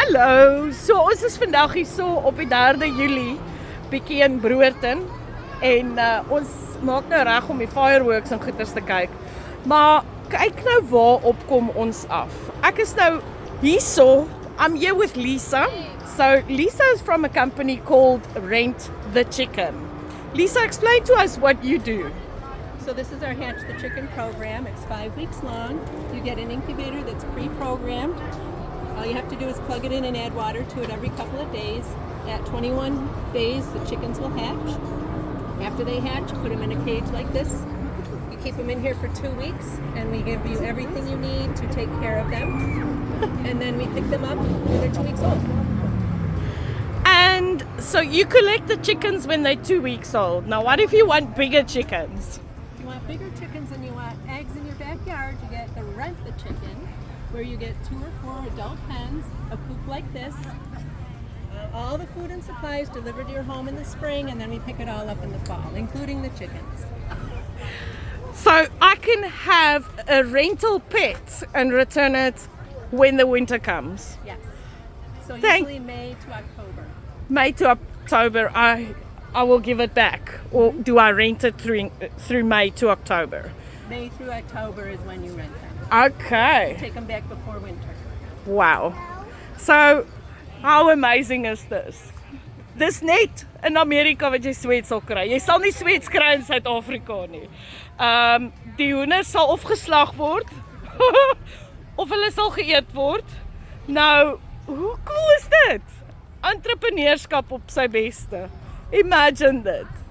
Hallo, so ons is vandag hier so op die 3de Julie bietjie in Broerton en ons maak nou reg om die fireworks en goeters te kyk. Maar kyk nou waarop kom ons af. Ek is nou hierso, I'm here with Lisa. So Lisa is from a company called Rent the Chicken. Lisa, explain to us what you do. So this is our Hatch the Chicken program. It's 5 weeks long. You get an incubator that's pre-programmed. All you have to do is plug it in and add water to it every couple of days. At 21 days, the chickens will hatch. After they hatch, you put them in a cage like this. You keep them in here for 2 weeks, and we give you everything you need to take care of them. And then we pick them up when they're 2 weeks old. And so you collect the chickens when they're 2 weeks old. Now what if you want bigger chickens? If you want bigger chickens and you want eggs in your backyard, you get the Rent the Chicken, where you get 2 or 4 adult hens, a coop like this, all the food and supplies delivered to your home in the spring, and then we pick it all up in the fall, including the chickens. So I can have a rental pet and return it when the winter comes. Yes. So Thank- usually May to October. May to October, I will give it back, or do I rent it through May to October? May through October is when you rent them. Okay. Take them back before winter. Wow. So how amazing is this? Dis net in Amerika wat jy sweet sal kry. Jy sal nie sweets kry in Suid-Afrika nie. Die hoenders sal of geslag word of hulle sal geëet word. Nou, hoe cool is dit? Entrepreneurskap op sy beste. Imagine dit.